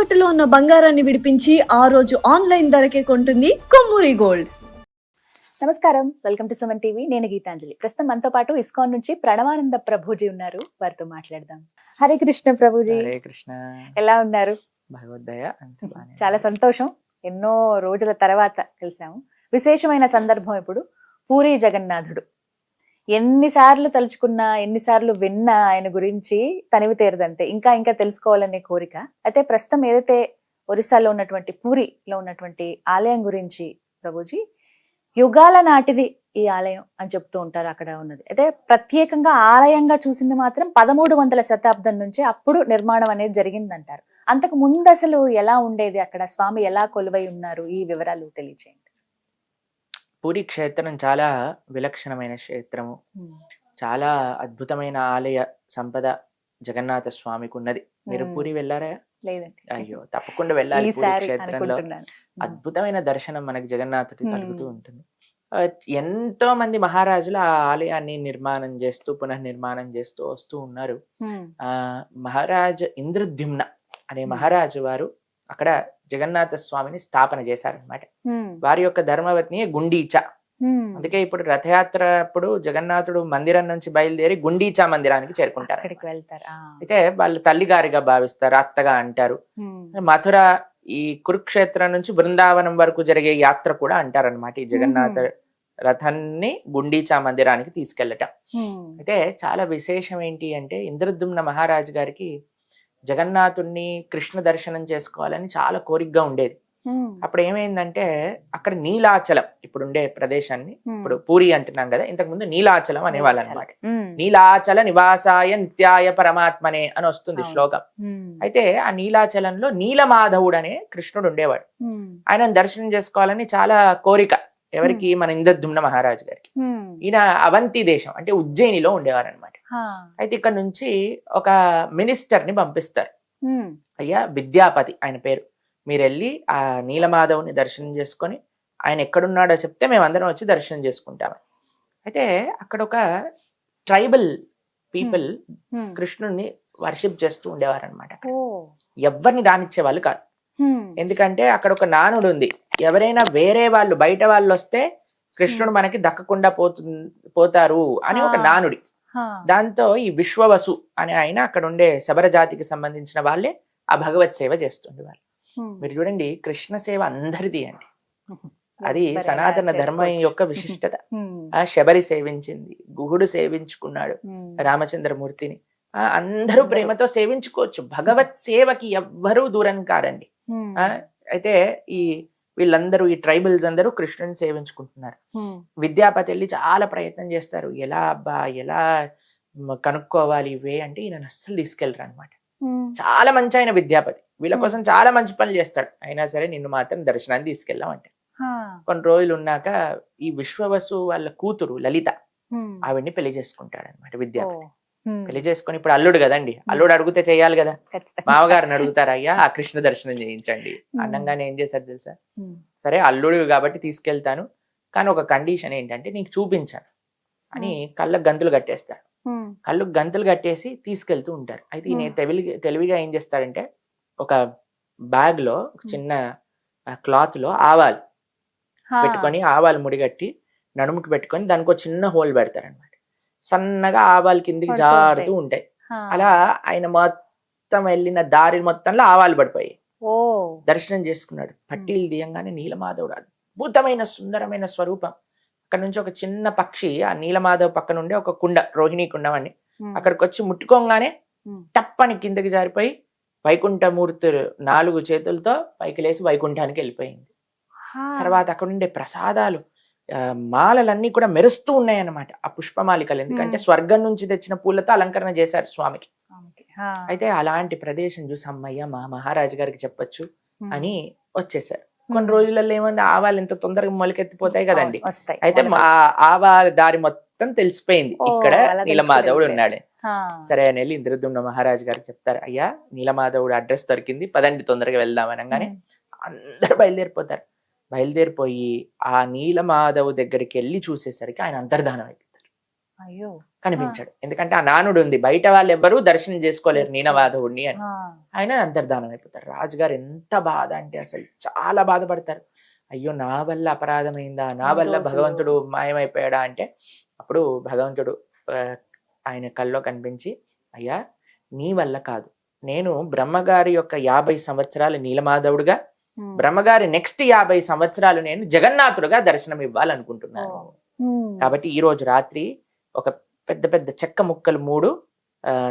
తాకట్టులో ఉన్న బంగారాన్ని విడిపించి ఆ రోజు ఆన్లైన్ ధరకే కొంటుంది కొమ్మూరి గోల్డ్. నమస్కారం, వెల్కమ్ టు సుమన్ టీవీ. నేను గీతాంజలి. ప్రస్తుతం మనతో పాటు ఇస్కాన్ నుంచి ప్రణవానంద ప్రభుజీ ఉన్నారు. వారితో మాట్లాడదాం. హరే కృష్ణ ప్రభుజీ. హరే కృష్ణ. ఎలా ఉన్నారు? భగవద్దయ. చాలా సంతోషం, ఎన్నో రోజుల తర్వాత కలిసాము. విశేషమైన సందర్భం ఇప్పుడు పూరి జగన్నాథుడు. ఎన్నిసార్లు తలుచుకున్నా, ఎన్నిసార్లు విన్నా ఆయన గురించి తనివి తీరదంతే. ఇంకా ఇంకా తెలుసుకోవాలనే కోరిక. అయితే ప్రస్తుతం ఏదైతే ఒరిస్సాలో ఉన్నటువంటి పూరిలో ఉన్నటువంటి ఆలయం గురించి ప్రభుజీ, యుగాల నాటిది ఈ ఆలయం అని చెప్తూ ఉంటారు. అక్కడ ఉన్నది అయితే ప్రత్యేకంగా ఆలయంగా చూసింది మాత్రం 1300వ శతాబ్దం నుంచి అప్పుడు నిర్మాణం అనేది జరిగిందంటారు. అంతకు ముందు అసలు ఎలా ఉండేది, అక్కడ స్వామి ఎలా కొలువై ఉన్నారు, ఈ వివరాలు తెలియచేయండి. పూరి క్షేత్రం చాలా విలక్షణమైన క్షేత్రము. చాలా అద్భుతమైన ఆలయ సంపద జగన్నాథ స్వామికి ఉన్నది. మీరు పూరి వెళ్ళారా? లేదండి. అయ్యో, తప్పకుండా వెళ్ళాలి. పూరి క్షేత్రంలో అద్భుతమైన దర్శనం మనకి జగన్నాథుడి కలుగుతూ ఉంటుంది. ఎంతో మంది మహారాజులు ఆ ఆలయాన్ని నిర్మాణం చేస్తూ పునర్నిర్మాణం చేస్తూ వస్తూ ఉన్నారు. మహారాజ ఇంద్రద్యుమ్న అనే మహారాజు వారు అక్కడ జగన్నాథ స్వామిని స్థాపన చేశారనమాట. వారి యొక్క ధర్మపత్ని గుండీచా. అందుకే ఇప్పుడు రథయాత్ర అప్పుడు జగన్నాథుడు మందిరం నుంచి బయలుదేరి గుండీచా మందిరానికి చేరుకుంటారు. అయితే వాళ్ళు తల్లిగారిగా భావిస్తారు, అత్తగా అంటారు. మథుర, ఈ కురుక్షేత్రం నుంచి బృందావనం వరకు జరిగే యాత్ర కూడా అంటారనమాట. ఈ జగన్నాథ రథాన్ని గుండీచా మందిరానికి తీసుకెళ్లటం. అయితే చాలా విశేషం ఏంటి అంటే, ఇంద్రద్యుమ్న మహారాజు గారికి జగన్నాథుడిని కృష్ణ దర్శనం చేసుకోవాలని చాలా కోరికగా ఉండేది. అప్పుడు ఏమైందంటే, అక్కడ నీలాచలం ఇప్పుడు ఉండే ప్రదేశాన్ని, ఇప్పుడు పూరి అంటున్నాం కదా, ఇంతకు ముందు నీలాచలం అనేవాళ్ళు అనమాట. నీలాచల నివాసాయ నిత్యాయ పరమాత్మనే అని వస్తుంది శ్లోకం. అయితే ఆ నీలాచలంలో నీలమాధవుడు అనే కృష్ణుడు ఉండేవాడు. ఆయన దర్శనం చేసుకోవాలని చాలా కోరిక. ఎవరికి? మన ఇంద్రద్యుమ్న మహారాజు గారికి. ఈయన అవంతి దేశం అంటే ఉజ్జయినిలో ఉండేవారు అనమాట. అయితే ఇక్కడ నుంచి ఒక మినిస్టర్ ని పంపిస్తారు. అయ్యా విద్యాపతి ఆయన పేరు, మీరు వెళ్ళి ఆ నీలమాధవుని దర్శనం చేసుకొని ఆయన ఎక్కడున్నాడో చెప్తే మేమందరం వచ్చి దర్శనం చేసుకుంటామని. అయితే అక్కడ ఒక ట్రైబల్ పీపుల్ కృష్ణుడిని వర్షిప్ చేస్తూ ఉండేవారు అనమాట. ఎవరిని రానిచ్చే వాళ్ళు కాదు. ఎందుకంటే అక్కడ ఒక నానుడు ఉంది, ఎవరైనా వేరే వాళ్ళు బయట వాళ్ళు వస్తే కృష్ణుడు మనకి దక్కకుండా పోతారు అని ఒక నానుడి. దాంతో ఈ విశ్వవసు అనే ఆయన అక్కడ ఉండే శబర జాతికి సంబంధించిన వాళ్ళే ఆ భగవత్ సేవ చేస్తుండేవాళ్ళు. మీరు చూడండి, కృష్ణ సేవ అందరిది అండి. అది సనాతన ధర్మం యొక్క విశిష్టత. ఆ శబరి సేవించింది, గుహుడు సేవించుకున్నాడు రామచంద్రమూర్తిని. అందరూ ప్రేమతో సేవించుకోవచ్చు. భగవత్ సేవకి ఎవ్వరూ దూరం కారండి. అయితే ఈ వీళ్ళందరూ, ఈ ట్రైబల్స్ అందరూ కృష్ణుని సేవించుకుంటున్నారు. విద్యాపతి వెళ్ళి చాలా ప్రయత్నం చేస్తారు, ఎలా కనుక్కోవాలి ఇవే అంటే ఈయన అస్సలు తీసుకెళ్ళరు అనమాట. చాలా మంచి ఆయన విద్యాపతి, వీళ్ళ కోసం చాలా మంచి పనులు చేస్తాడు. అయినా సరే నిన్ను మాత్రం దర్శనాన్ని తీసుకెళ్ళామంటే. కొన్ని రోజులు ఉన్నాక ఈ విశ్వవసు వాళ్ళ కూతురు లలిత ఆవిడ్ని పెళ్లి చేసుకుంటాడు అనమాట విద్యాపతి. పెళ్లి చేసుకుని, ఇప్పుడు అల్లుడు కదండి, అల్లుడు అడిగితే చెయ్యాలి కదా. మామగారిని అడుగుతారు, అయ్యా ఆ కృష్ణ దర్శనం చేయించండి అన్నంగానే ఏం చేశారు తెలుసా? సరే అల్లుడు కాబట్టి తీసుకెళ్తాను, కానీ ఒక కండిషన్ ఏంటంటే నీకు చూపించాను అని కళ్ళకు గంతులు కట్టేస్తాడు. కళ్ళకు గంతులు కట్టేసి తీసుకెళ్తూ ఉంటారు. అయితే ఈయన తెలివిగా ఏం చేస్తాడంటే, ఒక బ్యాగ్ లో ఒక చిన్న క్లాత్ లో ఆవాలు పెట్టుకొని, ఆవాలు ముడిగట్టి నడుముకి పెట్టుకొని దానికి ఒక చిన్న హోల్ పెడతారు అనమాట. సన్నగా ఆవాలు కిందికి జారుతూ ఉంటాయి. అలా ఆయన మొత్తం వెళ్ళిన దారి మొత్తంలో ఆవాలు పడిపోయాయి. దర్శనం చేసుకున్నాడు. పట్టీలు తీయంగానే నీలమాధవుడు అద్భుతమైన సుందరమైన స్వరూపం. అక్కడ నుంచి ఒక చిన్న పక్షి ఆ నీలమాధవ్ పక్కన ఉండే ఒక కుండ, రోహిణీ కుండమని, అక్కడికి వచ్చి ముట్టుకోగానే తప్పని కిందకి జారిపోయి వైకుంఠమూర్తులు 4 చేతులతో పైకి లేసి వైకుంఠానికి వెళ్ళిపోయింది. తర్వాత అక్కడ ఉండే ప్రసాదాలు, మాలలన్నీ కూడా మెరుస్తూ ఉన్నాయి అన్నమాట, ఆ పుష్పమాలికలు. ఎందుకంటే స్వర్గం నుంచి తెచ్చిన పూలతో అలంకరణ చేశారు స్వామికి. అయితే అలాంటి ప్రదేశం చూసి అమ్మయ్య మా మహారాజు గారికి చెప్పొచ్చు అని వచ్చేసారు. కొన్ని రోజులలో ఏమంది, ఆవాలు ఎంత తొందరగా మొలకెత్తిపోతాయి కదండి. అయితే ఆవాల దారి మొత్తం తెలిసిపోయింది, ఇక్కడ నీలమాధవుడు ఉన్నాడు. సరే అని వెళ్ళి ఇంద్రద్యుమ్న మహారాజు గారికి చెప్తారు, అయ్యా నీలమాధవుడు అడ్రస్ దొరికింది, పదండి తొందరగా వెళ్దాం అనగానే అందరూ బయలుదేరిపోతారు. బయలుదేరిపోయి ఆ నీలమాధవ్ దగ్గరికి వెళ్ళి చూసేసరికి ఆయన అంతర్ధానం అయిపోతారు. అయ్యో. కనిపించాడు. ఎందుకంటే ఆ నానుడు ఉంది, బయట వాళ్ళు ఎవ్వరూ దర్శనం చేసుకోలేరు నీలమాధవుడిని అని. ఆయన అంతర్ధానం అయిపోతారు. రాజుగారు ఎంత బాధ అంటే అసలు చాలా బాధపడతారు. అయ్యో నా వల్ల అపరాధమైందా, నా వల్ల భగవంతుడు మాయమైపోయాడా అంటే అప్పుడు భగవంతుడు ఆయన కల్లో కనిపించి, అయ్యా నీ వల్ల కాదు, నేను బ్రహ్మగారి యొక్క 50 సంవత్సరాలు నీలమాధవుడుగా, బ్రహ్మగారి నెక్స్ట్ 50 సంవత్సరాలు నేను జగన్నాథుడుగా దర్శనం ఇవ్వాలనుకుంటున్నాను. కాబట్టి ఈ రోజు రాత్రి ఒక పెద్ద పెద్ద చెక్క ముక్కలు 3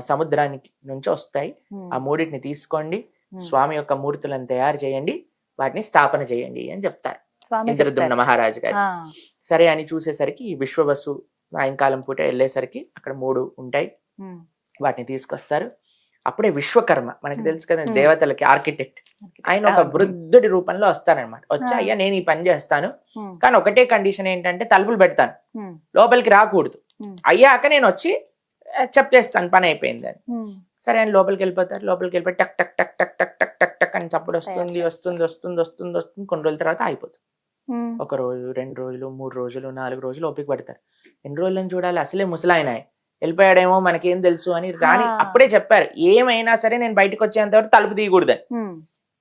సముద్రానికి నుంచి వస్తాయి. ఆ 3టిని తీసుకోండి, స్వామి యొక్క మూర్తులను తయారు చేయండి, వాటిని స్థాపన చేయండి అని చెప్తారు ఇంద్రద్యుమ్న మహారాజు గారు. సరే అని చూసేసరికి విశ్వవసు సాయంకాలం పూట వెళ్ళేసరికి అక్కడ 3 ఉంటాయి, వాటిని తీసుకొస్తారు. అప్పుడే విశ్వకర్మ, మనకి తెలుసు కదా దేవతలకి ఆర్కిటెక్ట్, ఆయన ఒక వృద్ధుడి రూపంలో వస్తారనమాట. వచ్చి అయ్యా నేను ఈ పని చేస్తాను, కానీ ఒకటే కండిషన్ ఏంటంటే తలుపులు పెడతాను, లోపలికి రాకూడదు, అయ్యాక నేను వచ్చి చెప్పేస్తాను పని అయిపోయింది అని. సరే ఆయన లోపలికి వెళ్ళిపోతారు. లోపలికి వెళ్ళిపోయి టక్ టక్ టక్ టక్ టక్ టక్ టక్ టక్ అని చప్పుడు వస్తుంది వస్తుంది వస్తుంది వస్తుంది వస్తుంది. కొన్ని రోజుల తర్వాత అయిపోతుంది. 1 రోజు 2 రోజులు 3 రోజులు 4 రోజులు ఓపిక పడతారు. ఎన్ని రోజులని చూడాలి, అసలే ముసలాయన వెళ్ళిపోయాడేమో మనకేం తెలుసు అని రాణి అప్పుడే చెప్పారు, ఏమైనా సరే నేను బయటకు వచ్చేంత వరకు తలుపు తీయకూడదని.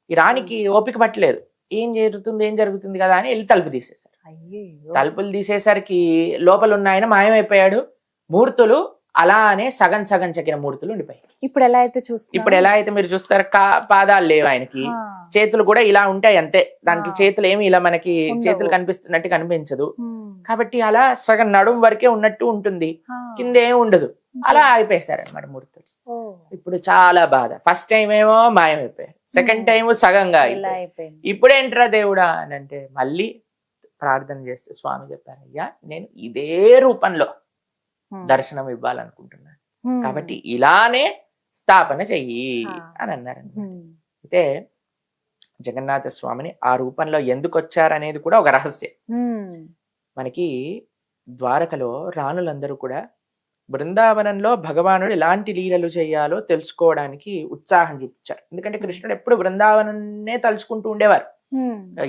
ఈ రాణికి ఓపిక పట్టలేదు, ఏం జరుగుతుంది కదా అని వెళ్ళి తలుపు తీసేశారు. తలుపులు తీసేసరికి లోపల ఉన్న ఆయన మాయమైపోయాడు. మూర్తులు అలానే సగం సగం చెక్కిన మూర్తులు ఉండిపోయాయి. ఇప్పుడు ఎలా అయితే మీరు చూస్తారు, పాదాలు లేవు ఆయనకి, చేతులు కూడా ఇలా ఉంటాయి అంతే, దానికి చేతులు ఏమి ఇలా మనకి చేతులు కనిపిస్తున్నట్టు కనిపించదు. కాబట్టి అలా సగం నడుం వరకే ఉన్నట్టు ఉంటుంది, కింద ఏమి ఉండదు. అలా అయిపోయేశారు అనమాట మూర్తులు. ఇప్పుడు చాలా బాధ. ఫస్ట్ టైం ఏమో మాయమైపోయారు, సెకండ్ టైం సగంగా అయిపోయింది. ఇప్పుడేంట్రా దేవుడా అని అంటే మళ్ళీ ప్రార్థన చేస్తే స్వామి చెప్పారు, అయ్యా నేను ఇదే రూపంలో దర్శనం ఇవ్వాలనుకుంటున్నాను, కాబట్టి ఇలానే స్థాపన చెయ్యి అని అన్నారండి. అయితే జగన్నాథ స్వామిని ఆ రూపంలో ఎందుకు వచ్చారనేది కూడా ఒక రహస్యం. మనకి ద్వారకలో రాణులందరూ కూడా బృందావనంలో భగవానుడు ఎలాంటి లీలలు చేయాలో తెలుసుకోవడానికి ఉత్సాహం చూపించారు. ఎందుకంటే కృష్ణుడు ఎప్పుడు బృందావనన్నే తలుచుకుంటూ ఉండేవారు.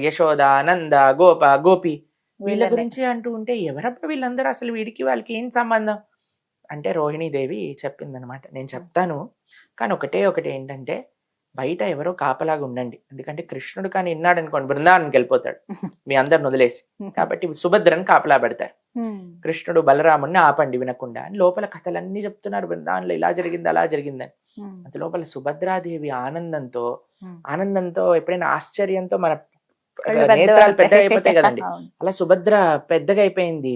యశోద, నంద, గోప, గోపి వీళ్ళ గురించి అంటూ ఉంటే ఎవరబ్బా వీళ్ళందరూ, అసలు వీడికి వాళ్ళకి ఏం సంబంధం అంటే రోహిణీదేవి చెప్పిందనమాట, నేను చెప్తాను కానీ ఒకటే ఏంటంటే బయట ఎవరో కాపలాగా ఉండండి, ఎందుకంటే కృష్ణుడు కానీ విన్నాడు అనుకోండి బృందావనానికి వెళ్ళిపోతాడు మీ అందరిని వదిలేసి, కాబట్టి సుభద్రని కాపలా పెడతారు. కృష్ణుడు బలరాముడిని ఆపండి వినకుండా అని లోపల కథలన్నీ చెప్తున్నారు, బృందావనంలో ఇలా జరిగింది అలా జరిగిందని. అంత లోపల సుభద్రాదేవి ఆనందంతో ఎప్పుడైనా ఆశ్చర్యంతో మన నేత్రాలు పెద్దగా అయిపోతాయి కదండి, అలా సుభద్ర పెద్దగా అయిపోయింది,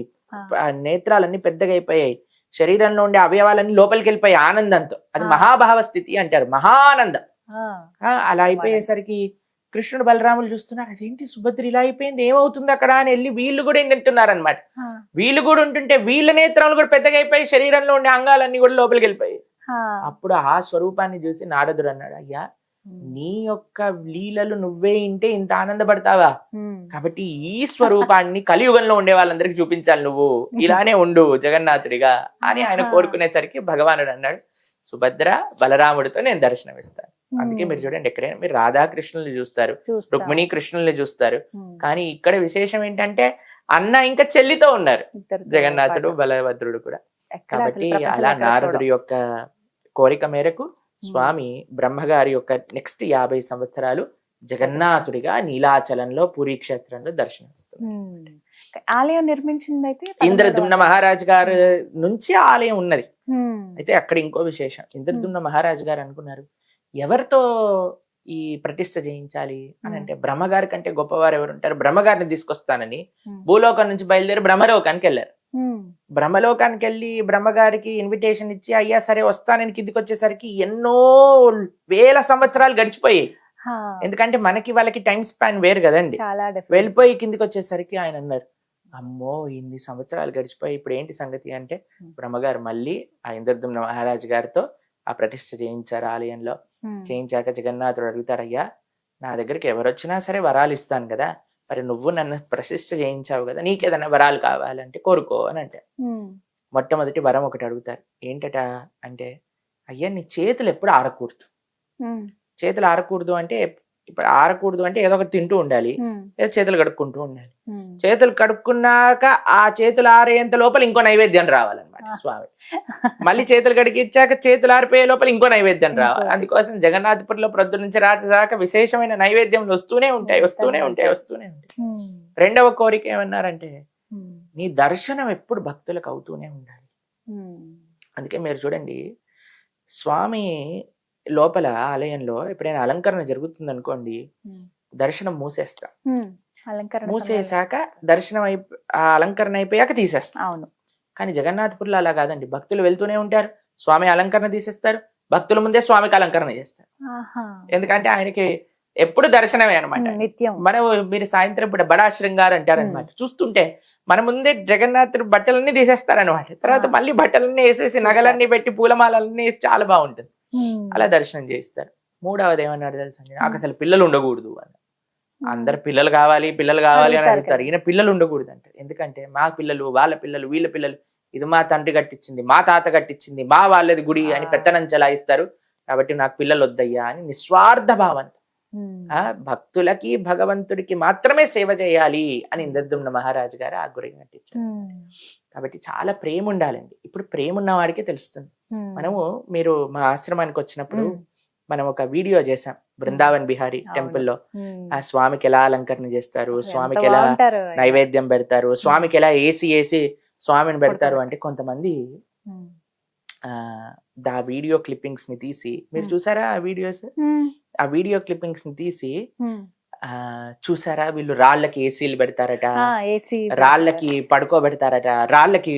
నేత్రాలన్నీ పెద్దగా అయిపోయాయి, శరీరంలో ఉండే అవయవాలన్నీ లోపలికి వెళ్ళిపోయాయి ఆనందంతో. అది మహాభావ స్థితి అంటారు, మహానందం. అలా అయిపోయేసరికి కృష్ణుడు బలరాములు చూస్తున్నారు, అదేంటి సుభద్ర ఇలా అయిపోయింది, ఏమవుతుంది అక్కడ అని వెళ్ళి వీళ్ళు కూడా ఏంటంటున్నారు అనమాట. వీళ్ళు కూడా ఉంటుంటే వీళ్ళ నేత్రాలు కూడా పెద్దగా అయిపోయి శరీరంలో ఉండే అంగాలన్నీ కూడా లోపలికి వెళ్ళిపోయాయి. అప్పుడు ఆ స్వరూపాన్ని చూసి నారదుడు అన్నాడు, అయ్యా నీ యొక్క లీలలు నువ్వే ఇంటే ఇంత ఆనందపడతావా, కాబట్టి ఈ స్వరూపాన్ని కలియుగంలో ఉండే వాళ్ళందరికీ చూపించాలి, నువ్వు ఇలానే ఉండు జగన్నాథుడిగా అని ఆయన కోరుకునేసరికి భగవానుడు అన్నాడు, సుభద్ర బలరాముడితో నేను దర్శనం ఇస్తాను. అందుకే మీరు చూడండి, ఎక్కడైనా మీరు రాధాకృష్ణుల్ని చూస్తారు, రుక్మిణీ కృష్ణుల్ని చూస్తారు, కానీ ఇక్కడ విశేషం ఏంటంటే అన్న ఇంకా చెల్లితో ఉన్నారు జగన్నాథుడు బలభద్రుడు కూడా. కాబట్టి అలా నారదుడి యొక్క కోరిక మేరకు స్వామి బ్రహ్మగారి యొక్క నెక్స్ట్ 50 సంవత్సరాలు జగన్నాథుడిగా నీలాచలంలో పూరీ క్షేత్రంలో దర్శనమిస్తుంది. ఆలయం నిర్మించింది అయితే ఇంద్రద్యుమ్న మహారాజు గారి నుంచి ఆలయం ఉన్నది. అయితే అక్కడ ఇంకో విశేషం, ఇంద్రద్యుమ్న మహారాజు గారు అనుకున్నారు ఎవరితో ఈ ప్రతిష్ఠ చేయించాలి అని అంటే బ్రహ్మగారి కంటే గొప్పవారు ఎవరు ఉంటారు, బ్రహ్మగారిని తీసుకొస్తానని భూలోకం నుంచి బయలుదేరి బ్రహ్మలోకానికి వెళ్ళారు. బ్రహ్మలోకానికి వెళ్ళి బ్రహ్మగారికి ఇన్విటేషన్ ఇచ్చి అయ్యా సరే వస్తానని కిందికి వచ్చేసరికి ఎన్నో వేల సంవత్సరాలు గడిచిపోయాయి. ఎందుకంటే మనకి వాళ్ళకి టైం స్పాన్ వేరు కదండి. వెళ్ళిపోయి కిందికి వచ్చేసరికి ఆయన అన్నారు, అమ్మో ఇన్ని సంవత్సరాలు గడిచిపోయి ఇప్పుడు ఏంటి సంగతి అంటే బ్రహ్మగారు మళ్ళీ ఆ ఇంద్రద్యుమ్న మహారాజు గారితో ఆ ప్రతిష్ఠ చేయించారు. ఆలయంలో చేయించాక జగన్నాథుడు అడుగుతాడు, అయ్యా నా దగ్గరికి ఎవరు వచ్చినా సరే వరాలు ఇస్తాను కదా, మరి నువ్వు నన్ను ప్రతిష్ఠ చేయించావు కదా, నీకేదైనా వరాలు కావాలంటే కోరుకో అని అంటే మొట్టమొదటి వరం ఒకటి అడుగుతారు. ఏంటట అంటే, అయ్యా నీ చేతులు ఎప్పుడు ఆరకూడదు. చేతులు ఆరకూడదు అంటే ఇప్పుడు ఆరకూడదు అంటే ఏదో ఒకటి తింటూ ఉండాలి, ఉమ్, ఏదో చేతులు కడుక్కుంటూ ఉండాలి. ఉమ్. చేతులు కడుక్కున్నాక ఆ చేతులు ఆరేంత లోపల ఇంకో నైవేద్యం రావాలన్నమాట స్వామి. మళ్ళీ చేతులు కడిగిచ్చాక చేతులు ఆరిపోయే లోపల ఇంకో నైవేద్యం రావాలి. ఇంకోటి. అందుకోసం జగన్నాథపురిలో ప్రొద్దు నుంచి రాత్రి దాకా విశేషమైన నైవేద్యం వస్తూనే ఉంటాయి. ఉమ్, రెండవ కోరిక ఏమన్నారంటే ఉమ్, నీ దర్శనం ఎప్పుడు భక్తులకు అవుతూనే ఉండాలి. ఉమ్. అందుకే మీరు చూడండి, స్వామి లోపల ఆలయంలో ఎప్పుడైనా అలంకరణ జరుగుతుంది అనుకోండి, ఉమ్. దర్శనం మూసేస్తాం. ఉమ్. అలంకరణ మూసేశాక సమయంలో. దర్శనం ఆ అలంకరణ అయిపోయాక తీసేస్తాం. అవును. కానీ జగన్నాథపురిలో అలా కాదండి, భక్తులు వెళ్తూనే ఉంటారు, స్వామి అలంకరణ తీసేస్తారు, భక్తుల ముందే స్వామికి అలంకరణ చేస్తారు. ఆహా. ఎందుకంటే ఆయనకి ఎప్పుడు దర్శనమే అనమాట. నిత్యం. మనం మీరు సాయంత్రం ఇప్పుడు బడా శృంగార్ అంటారనమాట, చూస్తుంటే మన ముందే జగన్నాథుడు బట్టలన్నీ తీసేస్తారనమాట. తర్వాత మళ్ళీ బట్టలన్నీ వేసేసి నగలన్నీ పెట్టి పూలమాలన్నీ వేసి చాలా బాగుంటుంది, ఉమ్. అలా దర్శనం చేయిస్తారు. మూడవది ఏమన్నాడు తెలుసా, నాకు అసలు పిల్లలు ఉండకూడదు అని. అందరు పిల్లలు కావాలి అని అడుగుతారు, ఈయన పిల్లలు ఉండకూడదు అంటారు. ఎందుకంటే మా పిల్లలు, వాళ్ళ పిల్లలు, వీళ్ళ పిల్లలు, ఇది మా తండ్రి కట్టించింది, మా తాత కట్టించింది, మా వాళ్ళది గుడి అని పెత్తనం చెలాయిస్తారు, కాబట్టి నాకు పిల్లలు వద్దయ్యా అని నిస్వార్థ భావం. భక్తులకి భగవంతుడికి మాత్రమే సేవ చేయాలి అని ఇంద్రద్యుమ్న మహారాజు గారు ఆ గురి కట్టించారు. కాబట్టి చాలా ప్రేమ ఉండాలండి. ఇప్పుడు ప్రేమ ఉన్న వాడికే తెలుస్తుంది. మనము మీరు మా ఆశ్రమానికి వచ్చినప్పుడు మనం ఒక వీడియో చేసాం, బృందావన్ బిహారీ టెంపుల్ లో ఆ స్వామికి ఎలా అలంకరణ చేస్తారు, స్వామికి ఎలా నైవేద్యం పెడతారు, స్వామికి ఎలా ఏసి స్వామిని పెడతారు అంటే కొంతమంది ఆ వీడియో క్లిప్పింగ్స్ ని తీసి, మీరు చూసారా ఆ వీడియోస్, ఆ వీడియో క్లిప్పింగ్స్ ని తీసి చూసారా వీళ్ళు రాళ్ళకి ఏసీలు పెడతారట, రాళ్ళకి పడుకోబెడతారట, రాళ్ళకి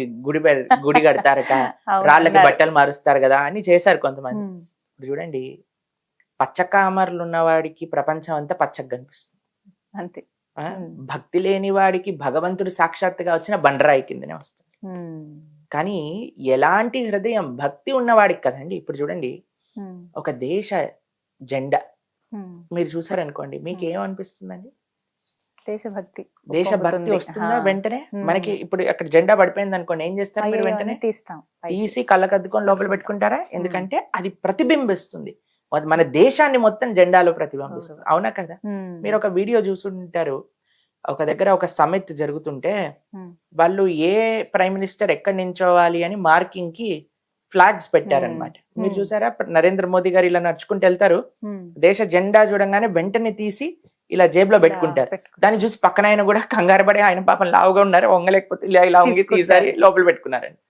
గుడి కడతారట, రాళ్ళకి బట్టలు మారుస్తారు కదా అని చేశారు కొంతమంది. ఇప్పుడు చూడండి, పచ్చకామర్లు ఉన్నవాడికి ప్రపంచం అంతా పచ్చగా కనిపిస్తుంది అంతే. భక్తి లేని వాడికి భగవంతుడు సాక్షాత్తుగా వచ్చిన బండరాయి కిందనే వస్తుంది. కానీ ఎలాంటి హృదయం భక్తి ఉన్నవాడికి కదండి. ఇప్పుడు చూడండి, ఒక దేశ జెండా మీరు చూసారనుకోండి, మీకు ఏమనిపిస్తుందండి? దేశభక్తి వస్తుందా వెంటనే మనకి? ఇప్పుడు అక్కడ జెండా పడిపోయింది అనుకోండి, ఏం చేస్తారు మీరు? వెంటనే తీసి కళ్ళకద్దుకొని లోపల పెట్టుకుంటారా? ఎందుకంటే అది ప్రతిబింబిస్తుంది, మన దేశాన్ని మొత్తం జెండాలో ప్రతిబింబిస్తుంది. అవునా కదా? మీరు ఒక వీడియో చూసుంటారు, ఒక దగ్గర ఒక సమిట్ జరుగుతుంటే వాళ్ళు ఏ ప్రైమ్ మినిస్టర్ ఎక్కడ నించోవాలి అని మార్కింగ్ కి ఫ్లాగ్స్ పెట్టారనమాట. మీరు చూసారా? నరేంద్ర మోదీ గారు ఇలా నడుచుకుంటూ వెళ్తారు, దేశ జెండా చూడంగానే వెంటనే తీసి ఇలా జేబులో పెట్టుకుంటారు. దాన్ని చూసి పక్కన ఆయన కూడా కంగారు పడి, ఆయన పాపం లావుగా ఉన్నారు, వంగలేకపోతే ఇలా వంగి తీసారి లోపల పెట్టుకున్నారండి.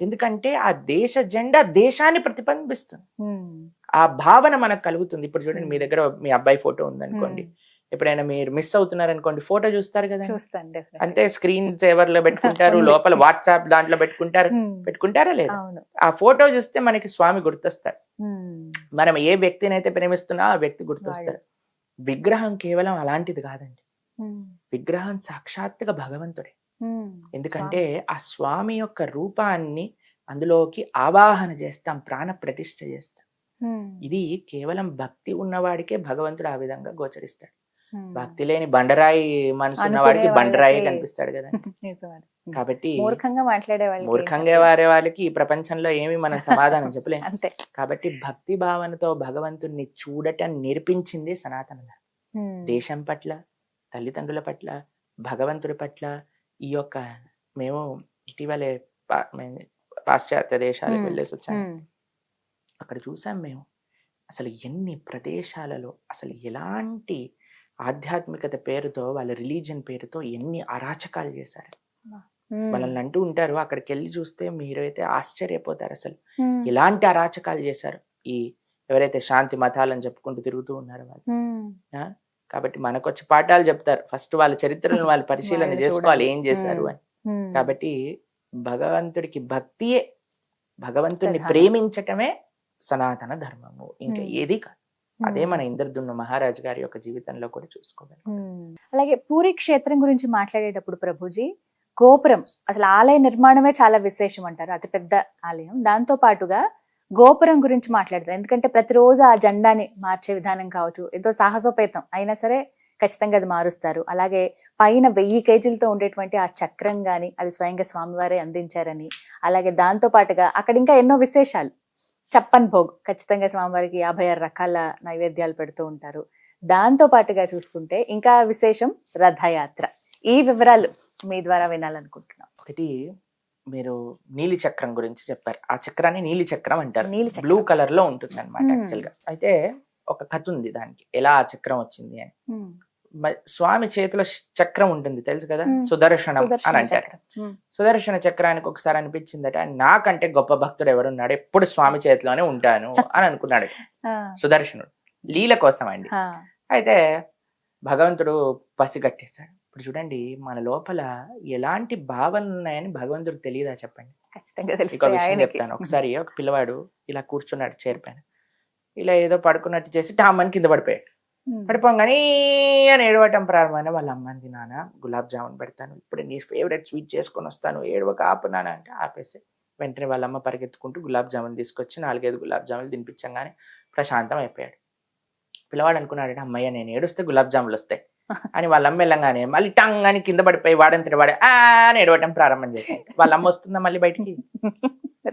ఎందుకంటే ఆ దేశ జెండా దేశాన్ని ప్రతిబింబిస్తుంది, ఆ భావన మనకు కలుగుతుంది. ఇప్పుడు చూడండి, మీ దగ్గర మీ అబ్బాయి ఫోటో ఉందనుకోండి, ఎప్పుడైనా మీరు మిస్ అవుతున్నారు అనుకోండి, ఫోటో చూస్తారు కదా, అంతే స్క్రీన్ సేవర్ లో పెట్టుకుంటారు, లోపల వాట్సాప్ దాంట్లో పెట్టుకుంటారా లేదా? ఆ ఫోటో చూస్తే మనకి స్వామి గుర్తొస్తాడు. మనం ఏ వ్యక్తిని అయితే ప్రేమిస్తున్నా ఆ వ్యక్తి గుర్తొస్తాడు. విగ్రహం కేవలం అలాంటిది కాదండి, విగ్రహం సాక్షాత్తుగా భగవంతుడే. ఎందుకంటే ఆ స్వామి యొక్క రూపాన్ని అందులోకి ఆవాహన చేస్తాం, ప్రాణ ప్రతిష్ఠ చేస్తాం. ఇది కేవలం భక్తి ఉన్నవాడికే భగవంతుడు ఆ విధంగా గోచరిస్తాడు. భక్తి లేని బండరాయి మనసు ఉన్నవాడికి బండరాయి కనిపిస్తాడు కదా. కాబట్టి మూర్ఖంగా వారే వాళ్ళకి ఈ ప్రపంచంలో ఏమి మనం సమాధానం చెప్పలేం. కాబట్టి భక్తి భావనతో భగవంతుడిని చూడటం నేర్పించింది సనాతన ధర్మం. దేశం పట్ల, తల్లిదండ్రుల పట్ల, భగవంతుడి పట్ల ఈ యొక్క మేము ఇటీవలే పాశ్చాత్య దేశాలకు వెళ్ళేసి వచ్చాము. అక్కడ చూసాం మేము అసలు ఎన్ని ప్రదేశాలలో అసలు ఎలాంటి ఆధ్యాత్మికత పేరుతో, వాళ్ళ రిలీజియన్ పేరుతో ఎన్ని అరాచకాలు చేశారు. వాళ్ళని అంటూ ఉంటారు, అక్కడికి వెళ్ళి చూస్తే మీరైతే ఆశ్చర్యపోతారు అసలు ఎలాంటి అరాచకాలు చేశారు ఈ ఎవరైతే శాంతి మతాలని చెప్పుకుంటూ తిరుగుతూ ఉన్నారు వాళ్ళు. కాబట్టి మనకొచ్చి పాఠాలు చెప్తారు, ఫస్ట్ వాళ్ళ చరిత్రలను వాళ్ళు పరిశీలన చేసుకోవాలి ఏం చేశారు అని. కాబట్టి భగవంతుడికి భక్తియే, భగవంతుడిని ప్రేమించటమే సనాతన ధర్మము, ఇంకా ఏది కాదు. అదే మన ఇంద్రద్యుమ్న మహారాజు గారి యొక్క జీవితంలో కూడా చూసుకోవాలి. అలాగే పూరి క్షేత్రం గురించి మాట్లాడేటప్పుడు ప్రభుజీ, గోపురం అసలు ఆలయ నిర్మాణమే చాలా విశేషం అంటారు, అతి పెద్ద ఆలయం. దాంతో పాటుగా గోపురం గురించి మాట్లాడతారు, ఎందుకంటే ప్రతిరోజు ఆ జెండాని మార్చే విధానం కావచ్చు, ఏదో సాహసోపేతం అయినా సరే ఖచ్చితంగా అది మారుస్తారు. అలాగే పైన 1000 కేజీలతో ఉండేటువంటి ఆ చక్రం గాని అది స్వయంగా స్వామివారే అందించారని, అలాగే దాంతో పాటుగా అక్కడ ఇంకా ఎన్నో విశేషాలు, చప్పన్ భోగ్ ఖచ్చితంగా స్వామివారికి 56 రకాల నైవేద్యాలు పెడుతూ ఉంటారు. దాంతో పాటుగా చూసుకుంటే ఇంకా విశేషం రథయాత్ర. ఈ వివరాలు మీ ద్వారా వినాలనుకుంటున్నాం. ఒకటి మీరు నీలి చక్రం గురించి చెప్పారు. ఆ చక్రాన్ని నీలి చక్రం అంటారు. నీలి చక్రం. బ్లూ కలర్ లో ఉంటుంది అనమాట Hmm. యాక్చువల్ గా. అయితే ఒక కథ ఉంది దానికి, ఎలా ఆ చక్రం వచ్చింది అని. ఉమ్. స్వామి చేతిలో చక్రం ఉంటుంది తెలుసు కదా, Hmm. సుదర్శనం సుదర్శన అని అంటారు. చక్రం. ఉమ్. సుదర్శన చక్రానికి ఒకసారి అనిపించిందట, నాకంటే గొప్ప భక్తుడు ఎవరున్నాడు, ఎప్పుడు స్వామి చేతిలోనే ఉంటాను అని అనుకున్నాడు ఆ, సుదర్శనుడు. లీల కోసం అండి. ఆ, అయితే భగవంతుడు పసిగట్టేశాడు. ఇప్పుడు చూడండి, మన లోపల ఎలాంటి భావనలు ఉన్నాయని భగవంతుడికి తెలియదా చెప్పండి. ఖచ్చితంగా ఇంకో తెలుస్తాయి విషయం ఆయనకి. చెప్తాను. ఒకసారి ఒక పిల్లవాడు ఇలా కూర్చున్నాడు చైర్ పైన, ఇలా ఏదో పడుకున్నట్టు చేసి టామ్మని కింద పడిపోయాడు. ఉమ్. పడిపోగానే అని ఏడవటం ప్రారంభమైన వాళ్ళ అమ్మకి, నాన్న గులాబ్ జామున్ పెడతాను, ఇప్పుడు నీ ఫేవరెట్ స్వీట్ చేసుకొని వస్తాను, ఏడవక ఆపు నాన్న అంటే ఆపేసి, వెంటనే వాళ్ళ అమ్మ పరిగెత్తుకుంటూ గులాబ్ జామున్ తీసుకొచ్చి 4-5 గులాబ్ జాములు తినిపించగానే ప్రశాంతం అయిపోయాడు. పిల్లవాడు అనుకున్నాడు, అమ్మయ్య నేను ఏడుస్తే గులాబ్ జాములు వస్తాయి అని. వాళ్ళ అమ్మ వెళ్ళంగానే మళ్ళీ టంగ్ అని కింద పడిపోయి వాడంతటి వాడే అని ఏడవటం ప్రారంభం చేశాడు. వాళ్ళ అమ్మ వస్తుందా మళ్ళీ బయటికి?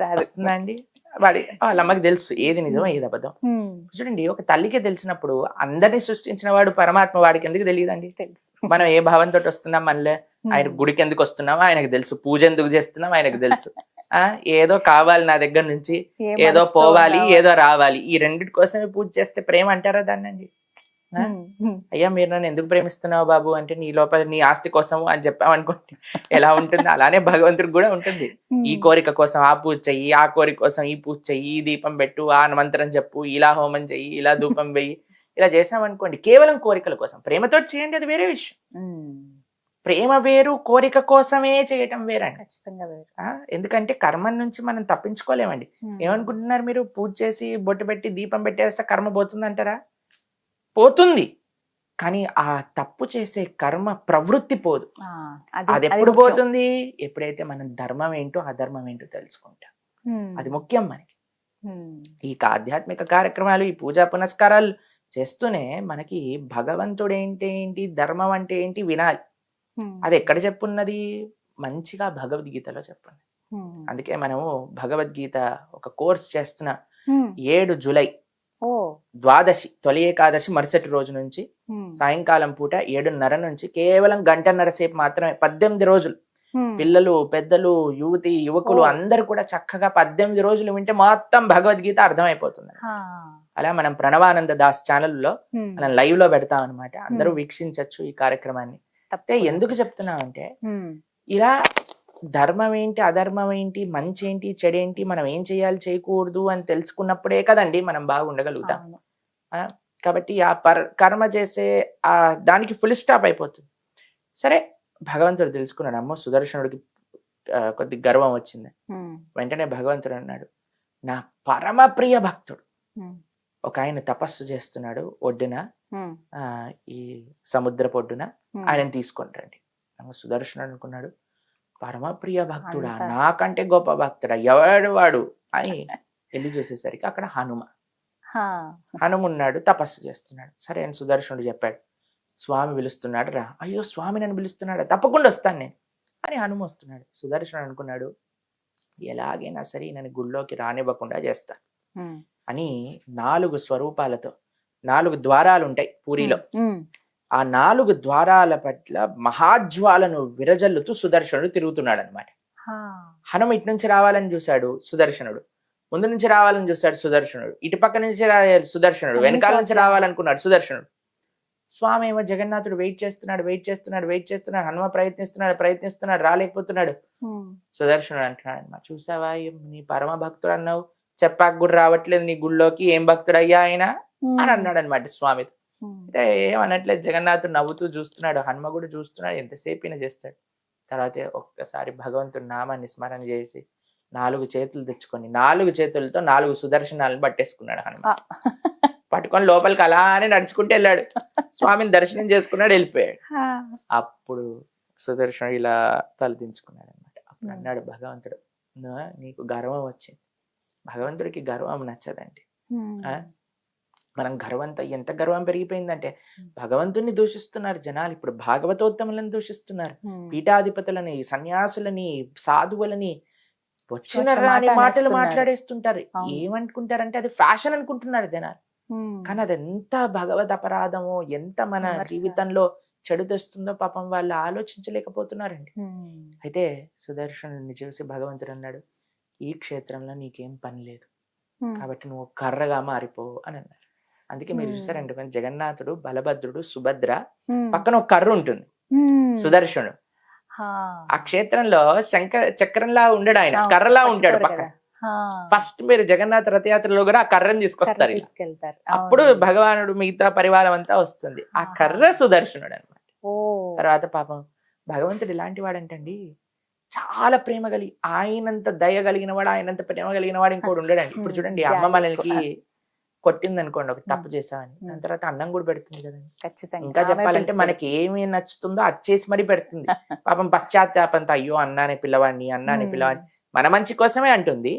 రాదు. వస్తుందా అండి? వాళ్ళ అమ్మకి తెలుసు ఏది నిజమో ఏది అబద్ధం. ఉమ్. చూడండి, ఒక తల్లికి తెలిసినప్పుడు అందరినీ సృష్టించిన వాడు పరమాత్మ, వాడికి ఎందుకు తెలియదండి? తెలుసు. మనం ఏ భావంతో వస్తున్నాం, మనలే ఆయన గుడికి ఎందుకు వస్తున్నామో ఆయనకు తెలుసు, పూజ ఎందుకు చేస్తున్నాం ఆయనకు తెలుసు. ఏదో కావాలి నా దగ్గర నుంచి, ఏ ఏదో మనసుతో పోవాలి, ఉన్నావో. ఏదో రావాలి, ఈ రెండిటి కోసమే పూజ చేస్తే ప్రేమ అంటారా దాన్ని అండి? ఉమ్. ఉమ్. అయ్యా మీరు నన్ను ఎందుకు ప్రేమిస్తున్నావు బాబు అంటే, నీ లోపల నీ ఆస్తి కోసం అని చెప్పామనుకోండి ఎలా ఉంటుంది, అలానే భగవంతుడికి కూడా ఉంటుంది. ఈ కోరిక కోసం ఆ పూజ చెయ్యి, ఆ కోరిక కోసం ఈ పూజ చెయ్యి, ఈ దీపం పెట్టు, ఆ మంత్రం చెప్పు, ఇలా హోమం చెయ్యి, ఇలా ధూపం వెయ్యి, ఇలా చేసామనుకోండి కేవలం కోరికల కోసం. ప్రేమతో చేయండి, అది వేరే విషయం. ఉమ్. ప్రేమ వేరు, కోరిక కోసమే చేయటం వేరండి. ఖచ్చితంగా వేరు. ఎందుకంటే కర్మ నుంచి మనం తప్పించుకోలేమండి. ఉమ్. ఏమనుకుంటున్నారు మీరు? పూజ చేసి బొట్టు పెట్టి దీపం పెట్టేస్తే కర్మ పోతుంది అంటారా? పోతుంది, కానీ ఆ తప్పు చేసే కర్మ ప్రవృత్తి పోదు. ఆ, అది ఎప్పుడు పోతుంది? ఎప్పుడైతే మనం ధర్మం ఏంటో అధర్మం ఏంటో తెలుసుకుంటాం. ఉమ్. అది ముఖ్యం మనకి. ఉమ్. ఈ ఆధ్యాత్మిక కార్యక్రమాలు, ఈ పూజా పునస్కారాలు చేస్తూనే మనకి భగవంతుడు ఏంటి, ధర్మం అంటే ఏంటి వినాలి. ఉమ్. అది ఎక్కడ చెప్పున్నది? మంచిగా భగవద్గీతలో చెప్పున్నది. ఉమ్. అందుకే మనము భగవద్గీత ఒక కోర్స్ చేస్తున్న. ఉమ్. 7 జూలై ఓ. ద్వాదశి, తొలి ఏకాదశి మరుసటి రోజు నుంచి ఉమ్. సాయంకాలం పూట 7:30 నుంచి కేవలం 1:30 సేపు మాత్రమే, 18 రోజులు. ఉమ్. పిల్లలు, పెద్దలు, యువతి, యువకులు ఓ. అందరూ కూడా చక్కగా 18 రోజులు వింటే మొత్తం భగవద్గీత అర్థమైపోతుంది. ఆ. అలా మనం ప్రణవానంద దాస్ ఛానల్లో ఉమ్. మనం లైవ్ లో పెడతాం అనమాట. అందరూ వీక్షించవచ్చు ఈ కార్యక్రమాన్ని. అయితే తప్పకుండా. ఎందుకు చెప్తున్నాం అంటే, ఉమ్. ఇలా ధర్మం ఏంటి, అధర్మం ఏంటి, మంచి ఏంటి, చెడేంటి, మనం ఏం చేయాలి, చేయకూడదు అని తెలుసుకున్నప్పుడే కదండి మనం బాగుండగలుగుతాం. అవును. కాబట్టి ఆ కర్మ చేసే ఆ దానికి ఫుల్ స్టాప్ అయిపోతుంది. సరే, భగవంతుడు తెలుసుకున్నాడు. అమ్మో, సుదర్శనుడికి కొద్ది గర్వం వచ్చింది. ఉమ్. వెంటనే భగవంతుడు అన్నాడు, నా పరమ ప్రియ భక్తుడు ఉమ్. ఒక ఆయన తపస్సు చేస్తున్నాడు ఒడ్డున, ఉమ్. ఈ సముద్రపు ఒడ్డున, ఉమ్. ఆయనను తీసుకొని రండి. సుదర్శనుడు అనుకున్నాడు, పరమ ప్రియ భక్తుడా, అంత. నాకంటే గొప్ప భక్తుడా, ఎవడు వాడు అని వెళ్ళి చూసేసరికి అక్కడ హా. హనుమున్నాడు, తపస్సు చేస్తున్నాడు. సరే అని సుదర్శనుడు చెప్పాడు, స్వామి పిలుస్తున్నాడు రా. అయ్యో, స్వామి నన్ను పిలుస్తున్నాడు, తప్పకుండా వస్తాను నేను అని హనుమ వస్తున్నాడు. సుదర్శనుడు అనుకున్నాడు, ఎలాగైనా సరే నన్ను గుళ్ళోకి రానివ్వకుండా చేస్తా ఉమ్. అని 4 స్వరూపాలతో, 4 ద్వారాలు ఉంటాయి పూరిలో. ఉమ్. ఆ 4 ద్వారాల పట్ల మహాజ్వాలను విరజల్లుతూ సుదర్శనుడు తిరుగుతున్నాడు అనమాట. హా. హనుమ ఇటు నుంచి రావాలని చూశాడు సుదర్శనుడు, ముందు నుంచి రావాలని చూశాడు సుదర్శనుడు, ఇటు పక్క నుంచి సుదర్శనుడు, వెనకాల నుంచి రావాలనుకున్నాడు సుదర్శనుడు. స్వామి ఏమో జగన్నాథుడు వెయిట్ చేస్తున్నాడు, హనుమ ప్రయత్నిస్తున్నాడు, రాలేకపోతున్నాడు. ఉమ్. సుదర్శనుడు అంటున్నాడు అన్నమాట, చూసావా నీ పరమ భక్తుడు అన్నావు, చెప్పాక కూడా రావట్లేదు నీ గుళ్ళోకి, ఏం భక్తుడు అయ్యా ఆయన అని అన్నాడు అనమాట స్వామితో. ఉమ్. అయితే ఏమనట్లేదు, జగన్నాథుడు నవ్వుతూ చూస్తున్నాడు, హనుమ కూడా చూస్తున్నాడు, ఎంతసేపు చేస్తాడు. తర్వాత ఒక్కసారి భగవంతుడి నామాన్ని స్మరణ చేసి 4 చేతులు తెచ్చుకొని 4 చేతులతో 4 సుదర్శనాలను పట్టేసుకున్నాడు హనుమ. ఆ. పట్టుకొని లోపలికి అలానే నడుచుకుంటూ వెళ్ళాడు, స్వామిని దర్శనం చేసుకున్నాడు, వెళ్ళిపోయాడు. హా. అప్పుడు సుదర్శనుడు ఇలా తలదించుకున్నాడు అనమాట. అప్పుడు అన్నాడు భగవంతుడు, నీకు గర్వం వచ్చింది. భగవంతుడికి గర్వం నచ్చదండి. ఉమ్. మనం గర్వంతో, ఎంత గర్వం పెరిగిపోయిందంటే భగవంతుడిని దూషిస్తున్నారు జనాలు. ఇప్పుడు భాగవతోత్తములను దూషిస్తున్నారు, ఉమ్. పీఠాధిపతులని, సన్యాసులని, సాధువులని, వచ్చిన శ్వాస రాని మాట మాటలు అనేస్తున్నారు. మాట్లాడేస్తుంటారు. అవును. ఏమనుకుంటారంటే అది ఫ్యాషన్ అనుకుంటున్నారు జనాలు. కానీ అది ఎంత భగవద్ అపరాధమో, ఎంత మన జీవితంలో చెడు తెస్తుందో పాపం వాళ్ళు ఆలోచించలేకపోతున్నారండి. అయితే సుదర్శనుడిని చూసి భగవంతుడు అన్నాడు, ఈ క్షేత్రంలో నీకేం పని లేదు కాబట్టి నువ్వు కర్రగా మారిపో అని అన్నారు. అందుకే మీరు చూసారంటే మన జగన్నాథుడు, బలభద్రుడు, సుభద్ర పక్కన ఒక కర్ర ఉంటుంది, సుదర్శనుడు. ఆ క్షేత్రంలో చక్రంలా ఉండడు, ఆయన కర్రలా ఉంటాడు పక్కన. ఫస్ట్ మీరు జగన్నాథ రథయాత్రలో కూడా ఆ కర్రను తీసుకొస్తారు, అప్పుడు భగవానుడు మిగతా పరివారం అంతా వస్తుంది. ఆ కర్ర సుదర్శనుడు అన్నమాట. తర్వాత పాపం భగవంతుడు ఇలాంటి వాడంటండి, చాలా ప్రేమ కలిగి, ఆయనంత దయ కలిగిన వాడు, ఆయనంత ప్రేమ కలిగిన వాడు ఇంకోటి ఉండడండి. ఇప్పుడు చూడండి, అమ్మ మనకి కొట్టింది అనుకోండి, ఒక తప్పు చేసామని, దాని తర్వాత అన్నం కూడా పెడుతుంది కదండి. ఇంకా చెప్పాలంటే మనకి ఏమి నచ్చుతుందో అది చేసి మరీ పెడుతుంది. పాపం పశ్చాత్తాపంతో, అయ్యో అన్నానే పిల్లవాడిని, మన మంచి కోసమే అంటుంది,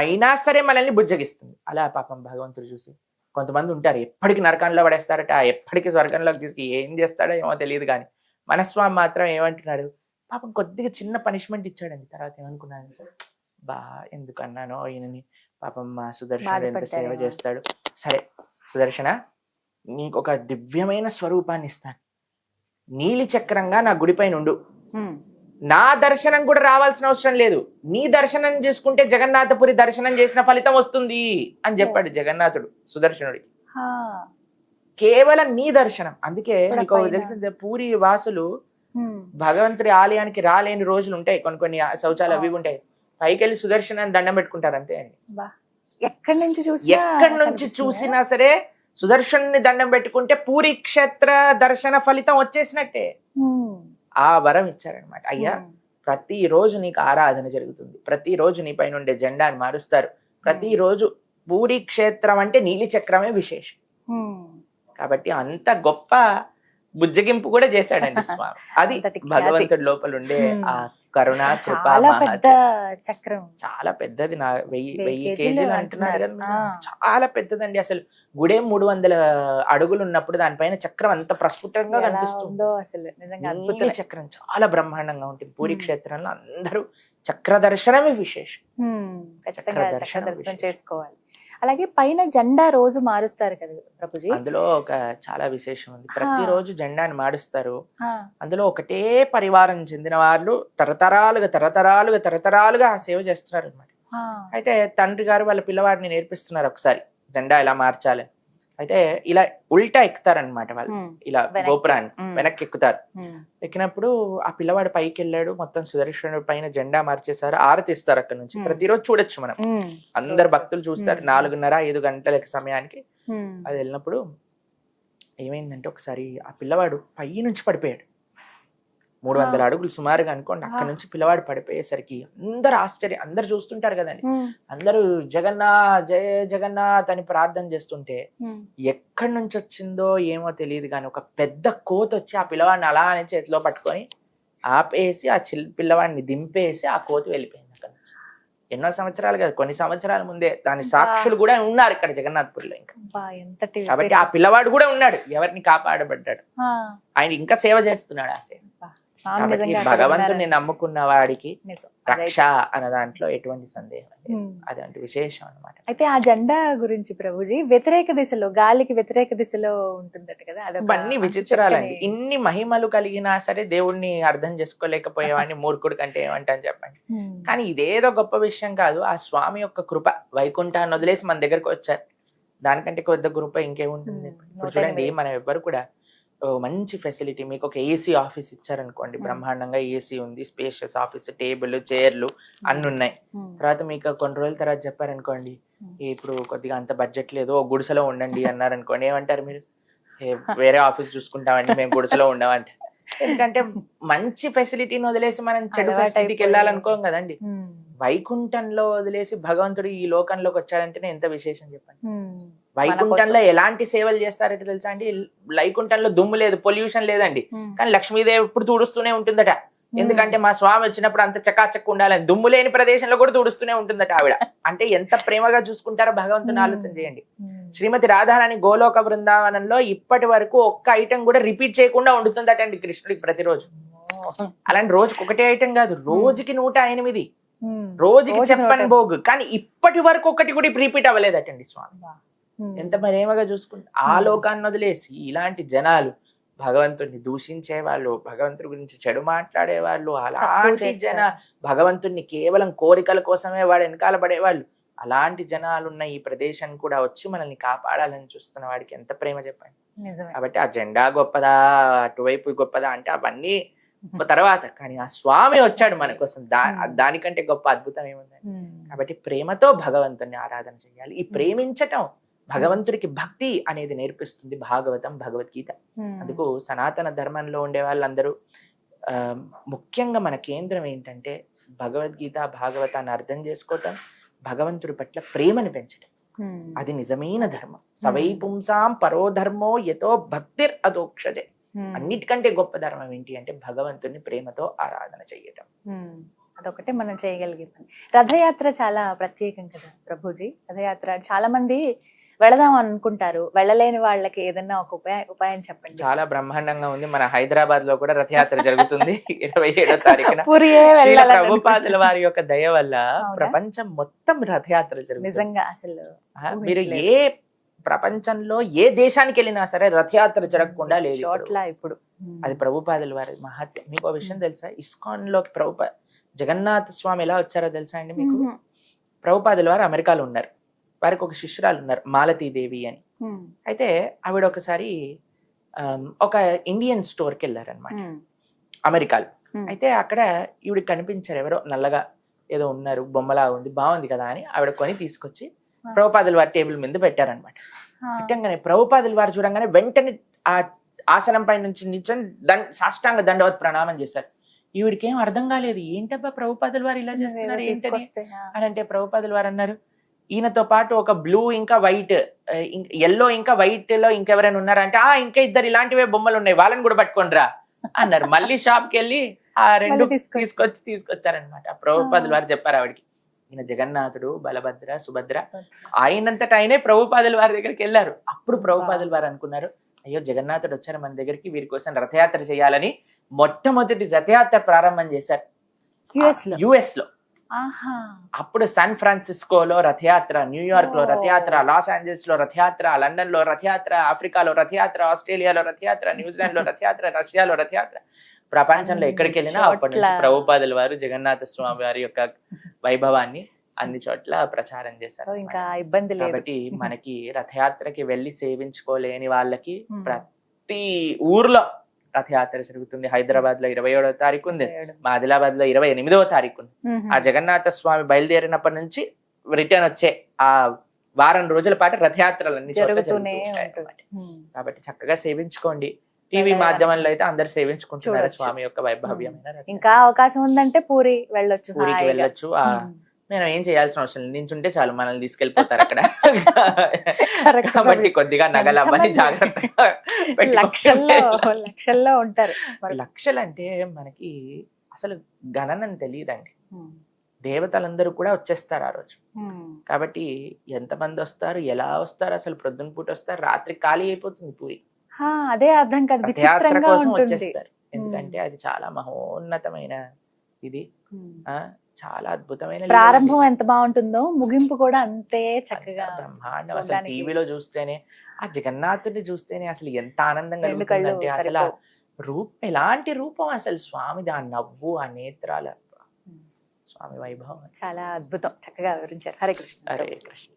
అయినా సరే మనల్ని బుజ్జగిస్తుంది. అలా పాపం భగవంతుడు చూసి, కొంతమంది ఉంటారు ఎప్పటికి నరకంలో పడేస్తారట, ఎప్పటికీ స్వర్గంలోకి తీసుకు ఏం చేస్తాడో ఏమో తెలియదు, కానీ మనస్వామి మాత్రం ఏమంటున్నాడు, పాపం కొద్దిగా చిన్న పనిష్మెంట్ ఇచ్చాడండి. తర్వాత ఏమనుకున్నాను సార్, ఎందుకు అన్నానో ఈయనని, పాపం మా సుదర్శనుడు ఎంత సేవ చేస్తాడు. సరే సుదర్శన, నీకు ఒక దివ్యమైన స్వరూపాన్ని ఇస్తాను, నీలి చక్రంగా నా గుడిపై నుండు, నా దర్శనం కూడా రావాల్సిన అవసరం లేదు, నీ దర్శనం చేసుకుంటే జగన్నాథపురి దర్శనం చేసిన ఫలితం వస్తుంది అని చెప్పాడు జగన్నాథుడు సుదర్శనుడికి. కేవలం నీ దర్శనం. అందుకే మీకు తెలిసిందే, పూరి వాసులు భగవంతుడి ఆలయానికి రాలేని రోజులు ఉంటాయి, కొన్ని శౌచాలు అవి ఉంటాయి, పైకి వెళ్ళి సుదర్శనాన్ని దండం పెట్టుకుంటారు అంతే అండి. ఎక్కడి నుంచి చూసినా సరే సుదర్శన్ని దండం పెట్టుకుంటే పూరి క్షేత్ర దర్శన ఫలితం వచ్చేసినట్టే. ఆ వరం ఇచ్చారనమాట. అయ్యా, ప్రతిరోజు నీకు ఆరాధన జరుగుతుంది, ప్రతిరోజు నీ పైన ఉండే జెండాని మారుస్తారు, ప్రతిరోజు పూరి క్షేత్రం అంటే నీలి చక్రమే విశేషం. కాబట్టి అంత గొప్ప బుజ్జగింపు కూడా చేశాడండి స్వామి. అది భగవంతుడి లోపల ఉండే ఆ కరుణ, కృప, చక్రం చాలా పెద్దది. 1000 కేజీలు అంటున్నారు కదా, చాలా పెద్దదండి. అసలు గుడే 300 అడుగులు ఉన్నప్పుడు దానిపైన చక్రం అంత ప్రస్ఫుటంగా కనిపిస్తుందో, అసలు చక్రం చాలా బ్రహ్మాండంగా ఉంటుంది. పూరి క్షేత్రంలో అందరూ చక్ర దర్శనమే విశేషం, చక్ర దర్శనం చేసుకోవాలి. అలాగే పైన జెండా రోజు మారుస్తారు కదా ప్రభుజీ, అందులో ఒక చాలా విశేషం ఉంది. ప్రతిరోజు జెండాని మారుస్తారు. అందులో ఒకటే పరివారం చెందిన వాళ్ళు తరతరాలుగా ఆ సేవ చేస్తున్నారు అనమాట. అయితే తండ్రి గారు వాళ్ళ పిల్లవాడిని నేర్పిస్తున్నారు ఒకసారి జెండా ఎలా మార్చాలని. అయితే ఇలా ఉల్టా ఎక్కుతారనమాట వాళ్ళు, ఇలా గోపురాన్ని వెనక్కి ఎక్కుతారు. ఎక్కినప్పుడు ఆ పిల్లవాడు పైకి వెళ్ళాడు, మొత్తం సుదర్శనుడి పైన జెండా మార్చేశారు, ఆరతి ఇస్తారు అక్కడ నుంచి. ప్రతిరోజు చూడొచ్చు మనం, అందరు భక్తులు చూస్తారు. 4:30-5 గంటల సమయానికి అది వెళ్ళినప్పుడు ఏమైందంటే, ఒకసారి ఆ పిల్లవాడు పై నుంచి పడిపోయాడు. 300 అడుగులు సుమారుగా అనుకోండి, అక్కడ నుంచి పిల్లవాడు పడిపోయేసరికి అందరు ఆశ్చర్యం, అందరు చూస్తుంటారు కదండి, అందరూ జగన్నాథ్ జయ జగన్నాథ్ అని ప్రార్థన చేస్తుంటే ఎక్కడి నుంచి వచ్చిందో ఏమో తెలియదు కానీ ఒక పెద్ద కోతి వచ్చి ఆ పిల్లవాడిని అలా అని చేతిలో పట్టుకొని ఆపేసి ఆ పిల్లవాడిని దింపేసి ఆ కోతి వెళ్ళిపోయింది అక్కడ నుంచి. ఎన్నో సంవత్సరాలు కాదు, కొన్ని సంవత్సరాల ముందే. దాని సాక్షులు కూడా ఉన్నారు ఇక్కడ జగన్నాథ్పూర్లో. ఇంకా కాబట్టి ఆ పిల్లవాడు కూడా ఉన్నాడు, ఎవరిని కాపాడబడ్డాడు, ఆయన ఇంకా సేవ చేస్తున్నాడు ఆ సేవ. భగవంతుని నమ్ముకున్న వాడికి రక్ష అన్న దాంట్లో ఎటువంటి సందేహం లేదు, అదంటే విశేషం అన్నమాట. అయితే ఆ జెండా గురించి ప్రభుజీ, వ్యతిరేక దిశలో, గాలికి వ్యతిరేక దిశలో ఉంటుందట కదా, అన్ని విచిత్రాలండి. ఇన్ని మహిమలు కలిగినా సరే దేవుణ్ణి అర్థం చేసుకోలేకపోయేవాడిని మూర్ఖుడు కంటే ఏమంటాను చెప్పండి. కానీ ఇదేదో గొప్ప విషయం కాదు, ఆ స్వామి యొక్క కృప. వైకుంఠాన్ని వదిలేసి మన దగ్గరకు వచ్చారు, దానికంటే కొద్ది కృప ఇంకేముంటుంది. ఇప్పుడు చూడండి, మనం ఎవ్వరు కూడా మంచి ఫెసిలిటీ, మీకు ఒక ఏసీ ఆఫీస్ ఇచ్చారనుకోండి, బ్రహ్మాండంగా ఏసీ ఉంది, స్పేషియస్ ఆఫీస్, టేబుల్, చైర్లు అన్ని ఉన్నాయి. తర్వాత మీకు కొన్ని రోజుల తర్వాత చెప్పారనుకోండి, ఇప్పుడు కొద్దిగా అంత బడ్జెట్ లేదు, ఓ గుడిసెలో ఉండండి అన్నారనుకోండి, ఏమంటారు మీరు? వేరే ఆఫీస్ చూసుకుంటామండి, మేము గుడిసెలో ఉండమంటే. ఎందుకంటే మంచి ఫెసిలిటీని వదిలేసి మనం చెడు ఫెసిలిటీకి వెళ్ళాలనుకోం కదండి. వైకుంఠంలో వదిలేసి భగవంతుడు ఈ లోకంలోకి వచ్చాడంటేనే ఎంత విశేషం చెప్పండి. వైకుంఠంలో ఎలాంటి సేవలు చేస్తారంటే తెలుసా అండి, వైకుంఠంలో దుమ్ము లేదు, పొల్యూషన్ లేదండి, కానీ లక్ష్మీదేవి ఎప్పుడు తుడుస్తూనే ఉంటుందట. ఎందుకంటే మా స్వామి వచ్చినప్పుడు అంత చకాచక్క ఉండాలని, దుమ్ము లేని ప్రదేశంలో కూడా తుడుస్తూనే ఉంటుందట ఆవిడ. అంటే ఎంత ప్రేమగా చూసుకుంటారో భగవంతుని ఆలోచన చేయండి. శ్రీమతి రాధారాణి గోలోక బృందావనంలో ఇప్పటి వరకు ఒక్క ఐటెం కూడా రిపీట్ చేయకుండా వండుతుందట అండి కృష్ణుడికి ప్రతిరోజు. అలాంటి రోజుకి ఒకటే ఐటెం కాదు, రోజుకి 108, రోజుకి చెప్పని భోగు, కానీ ఇప్పటి వరకు ఒకటి కూడా రిపీట్ అవ్వలేదటండి స్వామి. ఎంత ప్రేమగా చూసుకుంటారు. ఆ లోకాన్ని వదిలేసి ఇలాంటి జనాలు, భగవంతుడిని దూషించే వాళ్ళు, భగవంతుడి గురించి చెడు మాట్లాడే వాళ్ళు, అలాంటి భగవంతుడిని కేవలం కోరికల కోసమే వాడు వెనకాల పడేవాళ్ళు, అలాంటి జనాలు ఉన్న ఈ ప్రదేశం కూడా వచ్చి మనల్ని కాపాడాలని చూస్తున్న వాడికి ఎంత ప్రేమ చెప్పండి. కాబట్టి ఆ జెండా గొప్పదా, అటువైపు గొప్పదా అంటే అవన్నీ తర్వాత, కానీ ఆ స్వామి వచ్చాడు మన కోసం, దానికంటే గొప్ప అద్భుతం ఏముందని. కాబట్టి ప్రేమతో భగవంతుని ఆరాధన చేయాలి. ఈ ప్రేమించటం భగవంతుడికి భక్తి అనేది నేర్పిస్తుంది భాగవతం, భగవద్గీత. అందుకు సనాతన ధర్మంలో ఉండే వాళ్ళందరూ ముఖ్యంగా మన కేంద్రం ఏంటంటే భగవద్గీత, భాగవతాన్ని అర్థం చేసుకోవటం, భగవంతుడి పట్ల ప్రేమను పెంచడం. అది నిజమైన ధర్మం. సవై పుంసాం పరో ధర్మో యతో భక్తిర్ అదోక్షజే. అన్నిటికంటే గొప్ప ధర్మం ఏంటి అంటే భగవంతుని ప్రేమతో ఆరాధన చేయటం. అదొకటే మనం చేయగలిగేది. రథయాత్ర చాలా ప్రత్యేకం కదా ప్రభుజీ. రథయాత్ర చాలా మంది వెళదాం అనుకుంటారు, వెళ్ళలేని వాళ్ళకి ఏదన్నా ఒక ఉపాయం చెప్పండి. చాలా బ్రహ్మాండంగా ఉంది. మన హైదరాబాద్ లో కూడా రథయాత్ర జరుగుతుంది 27వ తారీఖున. ప్రభుపాదుల వారి యొక్క దయ వల్ల ప్రపంచం మొత్తం రథయాత్ర జరుగుతుంది. నిజంగా అసలు మీరు ఏ ప్రపంచంలో ఏ దేశానికి వెళ్ళినా సరే రథయాత్ర జరగకుండా లేదు ఇప్పుడు. అది ప్రభుపాదుల వారి మహత్యం. మీకు ఒక విషయం తెలుసా? ఇస్కాన్ లోకి జగన్నాథ స్వామి ఎలా వచ్చారో తెలుసా అండి మీకు? ప్రభుపాదుల వారు అమెరికాలో ఉన్నారు. వారికి ఒక శిష్యురాలు ఉన్నారు, మాలతీదేవి అని. అయితే ఆవిడ ఒకసారి ఒక ఇండియన్ స్టోర్కి వెళ్ళారనమాట అమెరికాలో. అయితే అక్కడ ఈవిడికి కనిపించారు, ఎవరో నల్లగా ఏదో ఉన్నారు, బొమ్మలా ఉంది, బాగుంది కదా అని ఆవిడ కొని తీసుకొచ్చి ప్రభుపాదుల వారి టేబుల్ మీద పెట్టారనమాట. పెట్టంగానే ప్రభుపాదుల వారు చూడంగానే వెంటనే ఆ ఆసనం పై నుంచి నిల్చొని సాష్టాంగ దండవత్ ప్రణామం చేశారు. ఈవిడికి ఏం అర్థం కాలేదు, ఏంటబ్బా ప్రభుపాదుల వారు ఇలా చేస్తున్నారు ఏంటని అని అంటే ప్రభుపాదుల వారు అన్నారు, ఈయనతో పాటు ఒక బ్లూ ఇంకా వైట్, ఎల్లో ఇంకా వైట్ లో ఇంకెవరైనా ఉన్నారంటే ఇంకా ఇద్దరు ఇలాంటివే బొమ్మలు ఉన్నాయి, వాళ్ళని కూడా పట్టుకోండిరా అన్నారు. మళ్ళీ షాప్ కి వెళ్ళి ఆ రెండు తీసుకొచ్చారనమాట. ప్రభుపాదుల వారు చెప్పారు ఆవిడకి, ఈయన జగన్నాథుడు, బలభద్ర, సుభద్ర, ఆయనంతటా ఆయనే ప్రభుపాదుల వారి దగ్గరికి వెళ్ళారు. అప్పుడు ప్రభుపాదుల వారు అనుకున్నారు, అయ్యో జగన్నాథుడు వచ్చారు మన దగ్గరికి, వీరి కోసం రథయాత్ర చేయాలని మొట్టమొదటి రథయాత్ర ప్రారంభం చేశారు యుఎస్ లో. అప్పుడు శాన్ ఫ్రాన్సిస్కోలో రథయాత్ర, న్యూయార్క్ లో రథయాత్ర, లాస్ ఏంజల్స్ లో రథయాత్ర, లండన్ లో రథయాత్ర, ఆఫ్రికాలో రథయాత్ర, ఆస్ట్రేలియాలో రథయాత్ర, న్యూజిలాండ్ లో రథయాత్ర, రష్యాలో రథయాత్ర. ప్రపంచంలో ఎక్కడికి వెళ్ళినా అప్పటి నుంచి ప్రభుపాదుల వారు జగన్నాథ స్వామి వారి యొక్క వైభవాన్ని అన్ని చోట్ల ప్రచారం చేశారు. ఇంకా ఇబ్బంది లేదు. కాబట్టి మనకి రథయాత్రకి వెళ్ళి సేవించుకోలేని వాళ్ళకి ప్రతి ఊర్లో రథయాత్ర జరుగుతుంది. హైదరాబాద్ లో 27వ తారీఖు ఉంది, మా ఆదిలాబాద్ లో 28వ తారీఖు ఉంది. ఆ జగన్నాథ స్వామి బయలుదేరినప్పటి నుంచి రిటర్న్ వచ్చే ఆ వారం రోజుల పాటు రథయాత్రలన్నీ జరుగుతూనే ఉంటాయి. కాబట్టి చక్కగా సేవించుకోండి. టీవీ మాధ్యమంలో అయితే అందరు సేవించుకుంటున్నారు స్వామి యొక్క వైభవ్యమైన. ఇంకా అవకాశం ఉందంటే పూరికి వెళ్ళొచ్చు. మనం ఏం చేయాల్సిన అవసరం లేదు, నించుంటే చాలు మనల్ని తీసుకెళ్లిపోతారు అక్కడ. కాబట్టి కొద్దిగా నగలు అవన్నీ జాగ్రత్తగా లక్షల్లో ఉంటారు. లక్షలు అంటే మనకి అసలు గణనం తెలియదండి. దేవతలందరూ కూడా వచ్చేస్తారు ఆ రోజు. కాబట్టి ఎంతమంది వస్తారు, ఎలా వస్తారు, అసలు ప్రొద్దున పూట వస్తారు, రాత్రి ఖాళీ అయిపోతుంది పూరి. అదే అర్థం కాదు, రథయాత్ర కోసం వచ్చేస్తారు. ఎందుకంటే అది చాలా మహోన్నతమైన ఇది, చాలా అద్భుతమైన ప్రారంభం ఎంత బాగుంటుందో ముగింపు కూడా అంతే చక్కగా బ్రహ్మాండం. అసలు టీవీలో చూస్తేనే, ఆ జగన్నాథుడిని చూస్తేనే అసలు ఎంత ఆనందం కలుగుతుందంటే, అసలు రూపం ఎలాంటి రూపం అసలు స్వామిది, ఆ నవ్వు, ఆ నేత్రాల, స్వామి వైభవం చాలా అద్భుతం. చక్కగా వివరించారు. హరే కృష్ణ. హరే కృష్ణ.